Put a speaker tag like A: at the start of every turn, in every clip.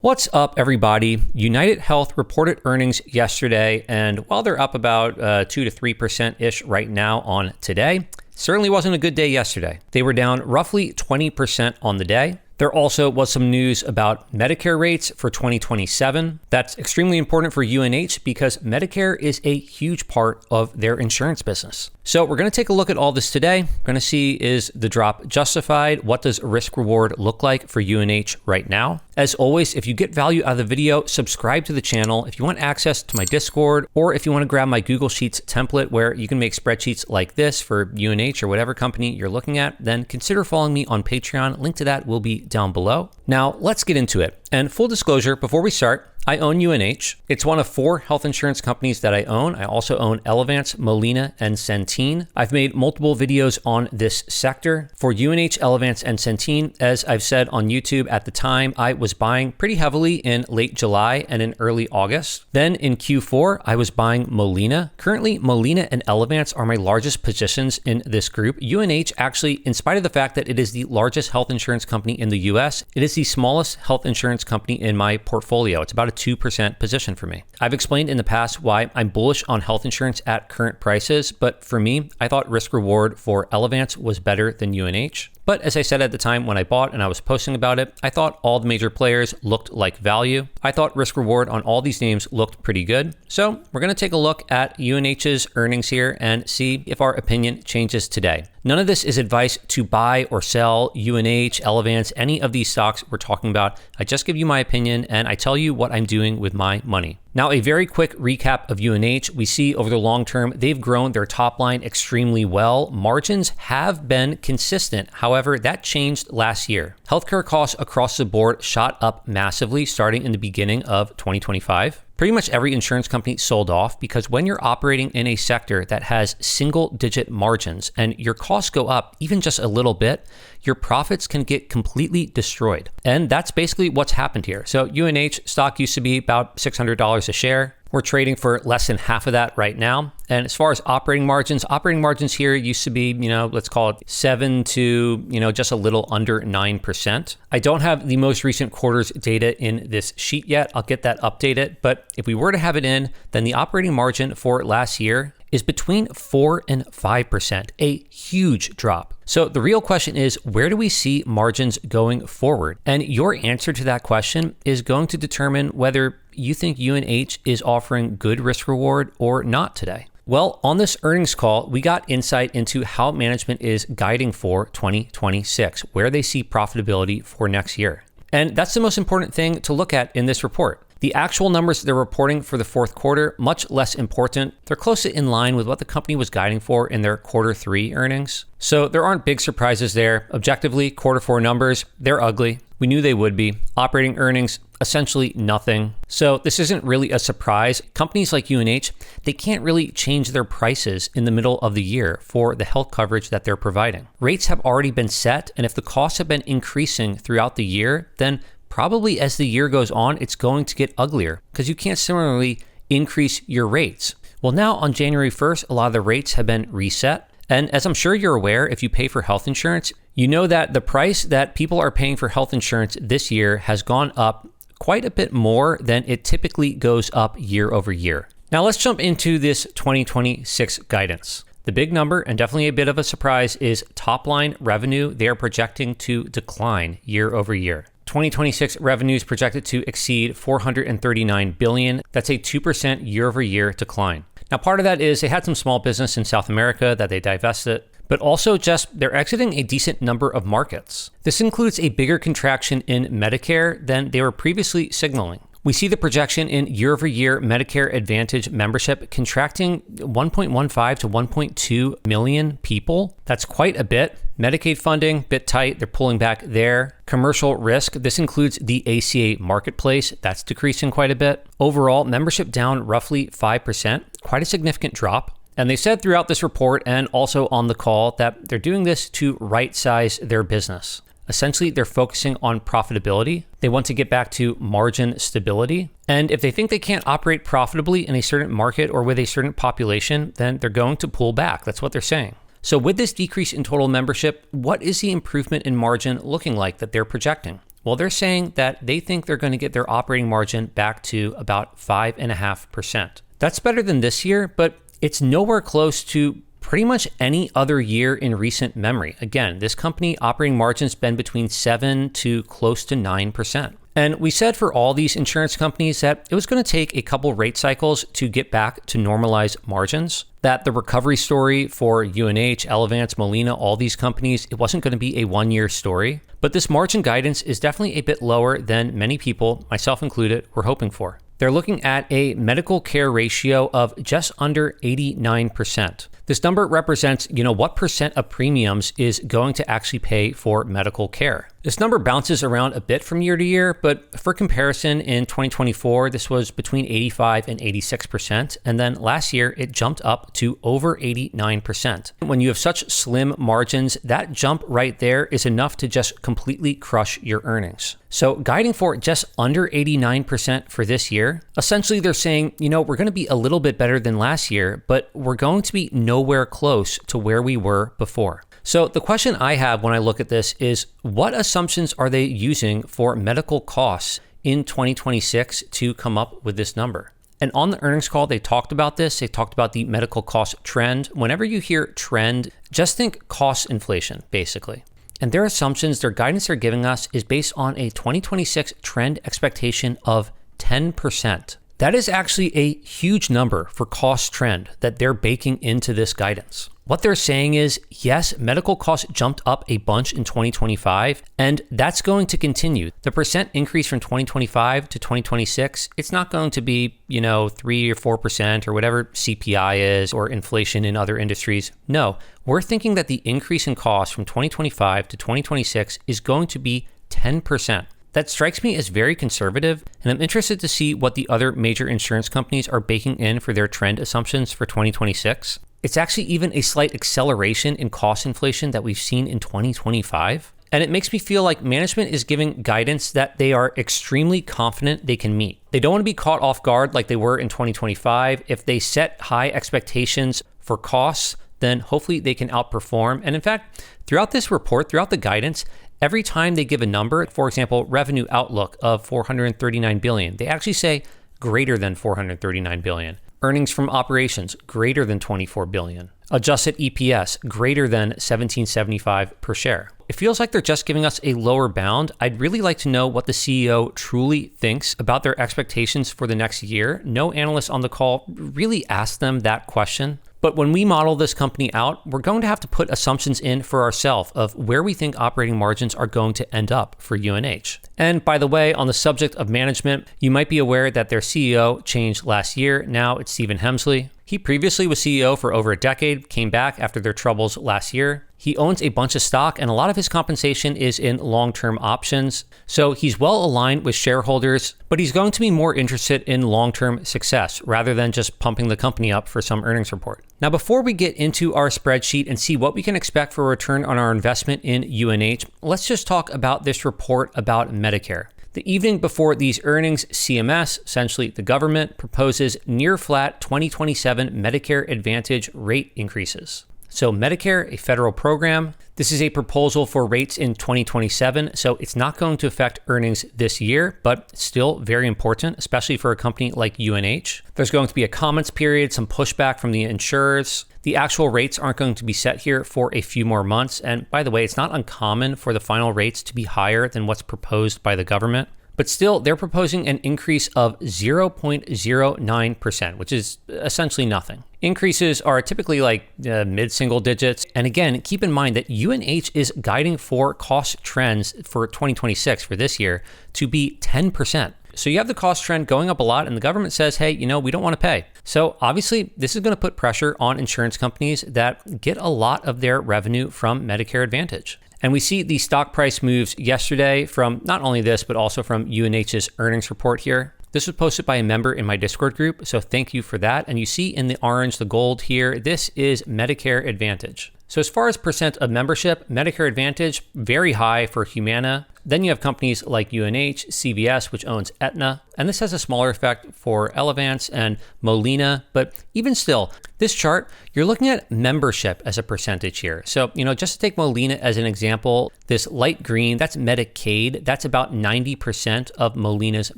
A: What's up, everybody? United Health reported earnings yesterday, and while they're up about 2 to 3%-ish right now on today, certainly wasn't a good day yesterday. They were down roughly 20% on the day. There also was some news about Medicare rates for 2027. That's extremely important for UNH because Medicare is a huge part of their insurance business. So we're going to take a look at all this today. We're going to see, is the drop justified? What does risk reward look like for UNH right now? As always, if you get value out of the video, subscribe to the channel. If you want access to my Discord, or if you want to grab my Google Sheets template where you can make spreadsheets like this for UNH or whatever company you're looking at, then consider following me on Patreon. Link to that will be down below. Now, let's get into it. And full disclosure, before we start, I own UNH. It's one of 4 health insurance companies that I own. I also own Elevance, Molina, and Centene. I've made multiple videos on this sector. For UNH, Elevance, and Centene, as I've said on YouTube at the time, I was buying pretty heavily in late July and in early August. Then in Q4, I was buying Molina. Currently, Molina and Elevance are my largest positions in this group. UNH actually, in spite of the fact that it is the largest health insurance company in the US, it is the smallest health insurance company in my portfolio. It's about a 2% position for me. I've explained in the past why I'm bullish on health insurance at current prices, but for me, I thought risk reward for Elevance was better than UNH. But as I said at the time when I bought and I was posting about it, I thought all the major players looked like value. I thought risk reward on all these names looked pretty good. So we're going to take a look at UNH's earnings here and see if our opinion changes today. None of this is advice to buy or sell UNH, Elevance, any of these stocks we're talking about. I just give you my opinion and I tell you what I'm doing with my money. Now, a very quick recap of UNH. We see over the long term, they've grown their top line extremely well. Margins have been consistent. However, that changed last year. Healthcare costs across the board shot up massively starting in the beginning of 2025. Pretty much every insurance company sold off because when you're operating in a sector that has single-digit margins and your costs go up even just a little bit, your profits can get completely destroyed. And that's basically what's happened here. So UNH stock used to be about $600 a share. We're trading for less than half of that right now. And as far as operating margins here used to be, let's call it 7 to, just a little under 9%. I don't have the most recent quarter's data in this sheet yet. I'll get that updated. But if we were to have it in, then the operating margin for last year is between 4 and 5%, a huge drop. So the real question is, where do we see margins going forward? And your answer to that question is going to determine whether you think UNH is offering good risk reward or not today. Well, on this earnings call, we got insight into how management is guiding for 2026, where they see profitability for next year. And that's the most important thing to look at in this report. The actual numbers they're reporting for the fourth quarter, much less important. They're closely in line with what the company was guiding for in their quarter 3 earnings. So there aren't big surprises there. Objectively, quarter 4 numbers, they're ugly. We knew they would be. Operating earnings, essentially nothing. So this isn't really a surprise. Companies like UNH, they can't really change their prices in the middle of the year for the health coverage that they're providing. Rates have already been set, and if the costs have been increasing throughout the year, then probably as the year goes on, it's going to get uglier because you can't similarly increase your rates. Well, now on January 1st, a lot of the rates have been reset. And as I'm sure you're aware, if you pay for health insurance, you know that the price that people are paying for health insurance this year has gone up quite a bit more than it typically goes up year over year. Now let's jump into this 2026 guidance. The big number, and definitely a bit of a surprise, is top line revenue. They are projecting to decline year over year. 2026 revenues projected to exceed $439 billion. That's a 2% year over year decline. Now, part of that is they had some small business in South America that they divested, but also just they're exiting a decent number of markets. This includes a bigger contraction in Medicare than they were previously signaling. We see the projection in year-over-year Medicare Advantage membership contracting 1.15 to 1.2 million people. That's quite a bit. Medicaid funding, bit tight. They're pulling back there. Commercial risk. This includes the ACA marketplace. That's decreasing quite a bit. Overall, membership down roughly 5%. Quite a significant drop. And they said throughout this report and also on the call that they're doing this to right-size their business. Essentially, they're focusing on profitability. They want to get back to margin stability. And if they think they can't operate profitably in a certain market or with a certain population, then they're going to pull back. That's what they're saying. So with this decrease in total membership, what is the improvement in margin looking like that they're projecting? Well, they're saying that they think they're going to get their operating margin back to about 5.5%. That's better than this year, but it's nowhere close to pretty much any other year in recent memory. Again, this company operating margin's been between 7 to close to 9%. And we said for all these insurance companies that it was going to take a couple rate cycles to get back to normalized margins, that the recovery story for UNH, Elevance, Molina, all these companies, it wasn't going to be a one-year story. But this margin guidance is definitely a bit lower than many people, myself included, were hoping for. They're looking at a medical care ratio of just under 89%. This number represents, what percent of premiums is going to actually pay for medical care. This number bounces around a bit from year to year, but for comparison, in 2024, this was between 85 and 86%. And then last year, it jumped up to over 89%. When you have such slim margins, that jump right there is enough to just completely crush your earnings. So guiding for just under 89% for this year, essentially they're saying, we're going to be a little bit better than last year, but we're going to be nowhere close to where we were before. So the question I have when I look at this is, what assumptions are they using for medical costs in 2026 to come up with this number? And on the earnings call, they talked about this. They talked about the medical cost trend. Whenever you hear trend, just think cost inflation, basically. And their assumptions, their guidance they're giving us is based on a 2026 trend expectation of 10%. That is actually a huge number for cost trend that they're baking into this guidance. What they're saying is, yes, medical costs jumped up a bunch in 2025, and that's going to continue. The percent increase from 2025 to 2026, it's not going to be, 3 or 4% or whatever CPI is or inflation in other industries. No, we're thinking that the increase in costs from 2025 to 2026 is going to be 10%. That strikes me as very conservative, and I'm interested to see what the other major insurance companies are baking in for their trend assumptions for 2026. It's actually even a slight acceleration in cost inflation that we've seen in 2025. And it makes me feel like management is giving guidance that they are extremely confident they can meet. They don't want to be caught off guard like they were in 2025. If they set high expectations for costs, then hopefully they can outperform. And in fact, throughout this report, throughout the guidance, every time they give a number, for example, revenue outlook of $439 billion, they actually say greater than $439 billion. Earnings from operations, greater than $24 billion. Adjusted EPS, greater than $17.75 per share. It feels like they're just giving us a lower bound. I'd really like to know what the CEO truly thinks about their expectations for the next year. No analyst on the call really asked them that question. But when we model this company out, we're going to have to put assumptions in for ourselves of where we think operating margins are going to end up for UNH. And by the way, on the subject of management, you might be aware that their CEO changed last year. Now it's Stephen Hemsley. He previously was CEO for over a decade, came back after their troubles last year. He owns a bunch of stock, and a lot of his compensation is in long-term options. So he's well aligned with shareholders, but he's going to be more interested in long-term success rather than just pumping the company up for some earnings report. Now, before we get into our spreadsheet and see what we can expect for a return on our investment in UNH, let's just talk about this report about Medicare. The evening before these earnings, CMS, essentially the government, proposes near-flat 2027 Medicare Advantage rate increases. So Medicare, a federal program, this is a proposal for rates in 2027, so it's not going to affect earnings this year, but still very important, especially for a company like UNH. There's going to be a comments period, some pushback from the insurers. The actual rates aren't going to be set here for a few more months. And by the way, it's not uncommon for the final rates to be higher than what's proposed by the government. But still, they're proposing an increase of 0.09%, which is essentially nothing. Increases are typically like mid-single digits. And again, keep in mind that UNH is guiding for cost trends for 2026 for this year to be 10%. So you have the cost trend going up a lot and the government says, hey, we don't want to pay. So obviously this is going to put pressure on insurance companies that get a lot of their revenue from Medicare Advantage. And we see the stock price moves yesterday from not only this, but also from UNH's earnings report here. This was posted by a member in my Discord group, so thank you for that. And you see in the orange, the gold here, this is Medicare Advantage. So as far as percent of membership, Medicare Advantage, very high for Humana. Then you have companies like UNH, CVS, which owns Aetna, and this has a smaller effect for Elevance and Molina. But even still, this chart, you're looking at membership as a percentage here. So, just to take Molina as an example, this light green, that's Medicaid. That's about 90% of Molina's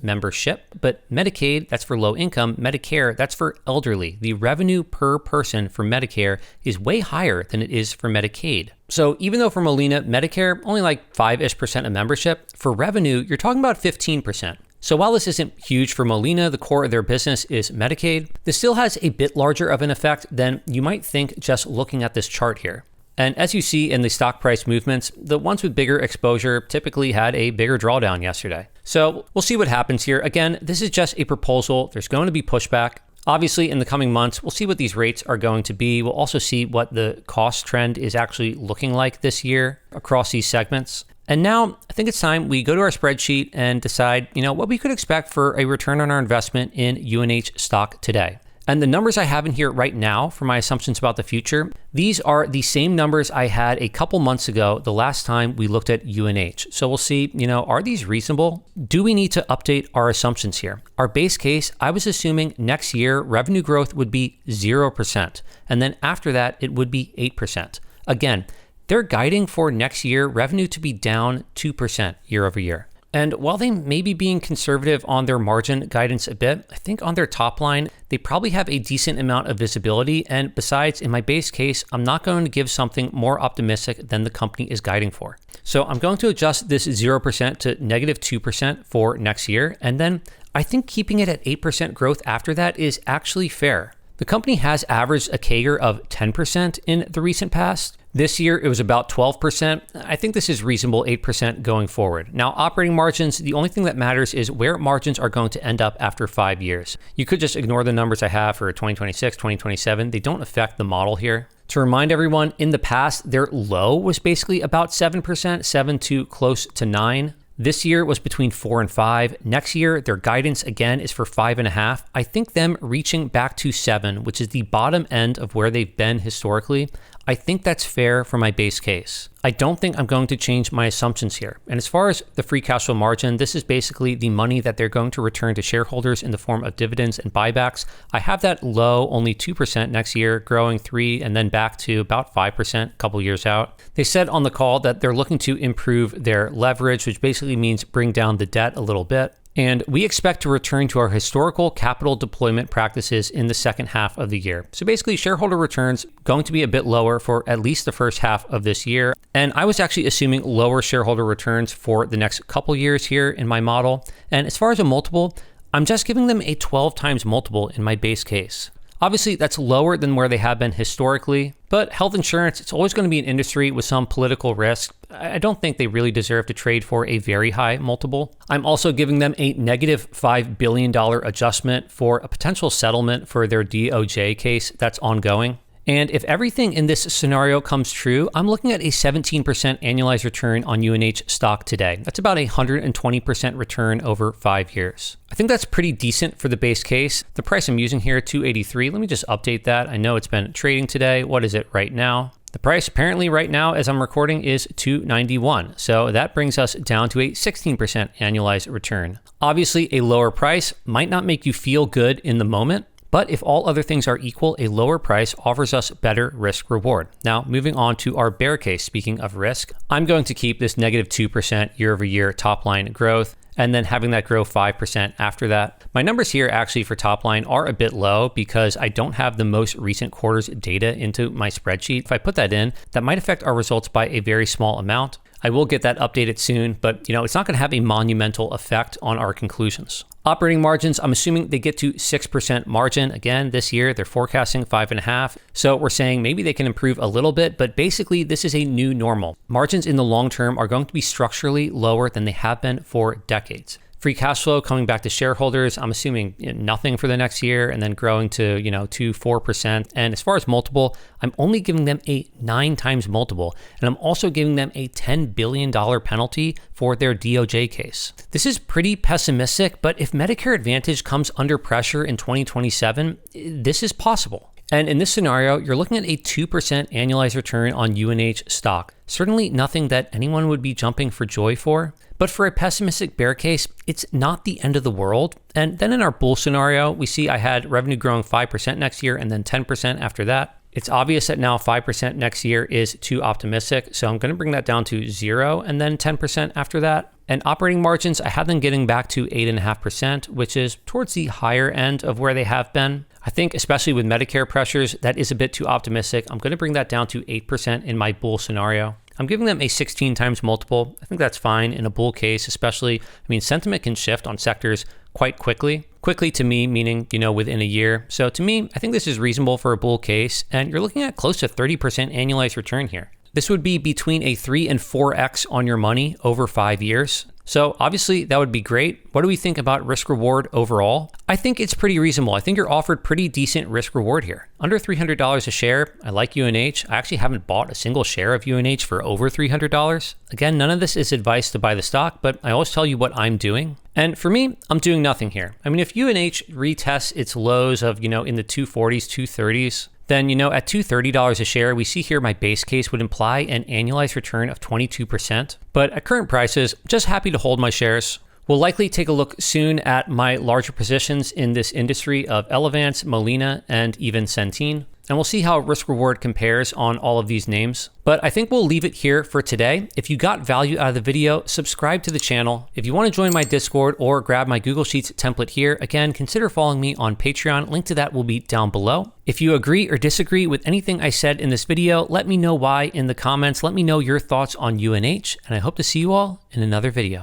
A: membership. But Medicaid, that's for low income. Medicare, that's for elderly. The revenue per person for Medicare is way higher than it is for Medicaid. So even though for Molina, Medicare, only like 5-ish% of membership, for revenue, you're talking about 15%. So while this isn't huge for Molina, the core of their business is Medicaid, this still has a bit larger of an effect than you might think just looking at this chart here. And as you see in the stock price movements, the ones with bigger exposure typically had a bigger drawdown yesterday. So we'll see what happens here. Again, this is just a proposal. There's going to be pushback. Obviously, in the coming months, we'll see what these rates are going to be. We'll also see what the cost trend is actually looking like this year across these segments. And now I think it's time we go to our spreadsheet and decide, what we could expect for a return on our investment in UNH stock today. And the numbers I have in here right now for my assumptions about the future, these are the same numbers I had a couple months ago, the last time we looked at UNH. So we'll see, are these reasonable? Do we need to update our assumptions here? Our base case, I was assuming next year revenue growth would be 0%. And then after that, it would be 8%. Again, they're guiding for next year revenue to be down 2% year over year. And while they may be being conservative on their margin guidance a bit, I think on their top line, they probably have a decent amount of visibility. And besides, in my base case, I'm not going to give something more optimistic than the company is guiding for. So I'm going to adjust this 0% to negative 2% for next year. And then I think keeping it at 8% growth after that is actually fair. The company has averaged a CAGR of 10% in the recent past. This year, it was about 12%. I think this is reasonable, 8% going forward. Now, operating margins, the only thing that matters is where margins are going to end up after 5 years. You could just ignore the numbers I have for 2026, 2027. They don't affect the model here. To remind everyone, in the past, their low was basically about 7%, 7 to close to 9. This year was between 4 and 5. Next year, their guidance again is for 5.5. I think them reaching back to 7, which is the bottom end of where they've been historically, I think that's fair for my base case. I don't think I'm going to change my assumptions here. And as far as the free cash flow margin, this is basically the money that they're going to return to shareholders in the form of dividends and buybacks. I have that low, only 2% next year, growing 3% and then back to about 5% a couple years out. They said on the call that they're looking to improve their leverage, which basically means bring down the debt a little bit. And we expect to return to our historical capital deployment practices in the second half of the year. So basically, shareholder returns going to be a bit lower for at least the first half of this year. And I was actually assuming lower shareholder returns for the next couple years here in my model. And as far as a multiple, I'm just giving them a 12 times multiple in my base case. Obviously, that's lower than where they have been historically, but health insurance, it's always going to be an industry with some political risk. I don't think they really deserve to trade for a very high multiple. I'm also giving them a negative $5 billion adjustment for a potential settlement for their DOJ case that's ongoing. And if everything in this scenario comes true, I'm looking at a 17% annualized return on UNH stock today. That's about a 120% return over 5 years. I think that's pretty decent for the base case. The price I'm using here, $283. Let me just update that. I know it's been trading today. What is it right now? The price apparently right now, as I'm recording, is $291. So that brings us down to a 16% annualized return. Obviously, a lower price might not make you feel good in the moment, but if all other things are equal, a lower price offers us better risk reward. Now, moving on to our bear case, speaking of risk, I'm going to keep this negative 2% year over year top line growth and then having that grow 5% after that. My numbers here actually for top line are a bit low because I don't have the most recent quarter's data into my spreadsheet. If I put that in, that might affect our results by a very small amount. I will get that updated soon, but it's not going to have a monumental effect on our conclusions. Operating margins, I'm assuming they get to 6% margin. Again, this year, they're forecasting 5.5%. So we're saying maybe they can improve a little bit, but basically this is a new normal. Margins in the long term are going to be structurally lower than they have been for decades. Free cash flow coming back to shareholders, I'm assuming nothing for the next year and then growing to, 4%. And as far as multiple, I'm only giving them a 9 times multiple. And I'm also giving them a $10 billion penalty for their DOJ case. This is pretty pessimistic, but if Medicare Advantage comes under pressure in 2027, this is possible. And in this scenario, you're looking at a 2% annualized return on UNH stock. Certainly nothing that anyone would be jumping for joy for. But for a pessimistic bear case, it's not the end of the world. And then in our bull scenario, we see I had revenue growing 5% next year and then 10% after that. It's obvious that now 5% next year is too optimistic, so I'm going to bring that down to 0 and then 10% after that. And operating margins, I have them getting back to 8.5%, which is towards the higher end of where they have been. I think especially with Medicare pressures, that is a bit too optimistic. I'm going to bring that down to 8% in my bull scenario. I'm giving them a 16 times multiple. I think that's fine in a bull case, especially, sentiment can shift on sectors quite quickly. Quickly to me, meaning, within a year. So to me, I think this is reasonable for a bull case, and you're looking at close to 30% annualized return here. This would be between a 3 and 4x on your money over 5 years. So obviously that would be great. What do we think about risk reward overall? I think it's pretty reasonable. I think you're offered pretty decent risk reward here. Under $300 a share. I like UNH. I actually haven't bought a single share of UNH for over $300. Again, none of this is advice to buy the stock, but I always tell you what I'm doing. And for me, I'm doing nothing here. If UNH retests its lows of, in the 240s, 230s, then, at $230 a share, we see here my base case would imply an annualized return of 22%. But at current prices, just happy to hold my shares. We'll likely take a look soon at my larger positions in this industry of Elevance, Molina, and even Centene. And we'll see how risk reward compares on all of these names. But I think we'll leave it here for today. If you got value out of the video, subscribe to the channel. If you want to join my Discord or grab my Google Sheets template here, again, consider following me on Patreon. Link to that will be down below. If you agree or disagree with anything I said in this video, let me know why in the comments. Let me know your thoughts on UNH, and I hope to see you all in another video.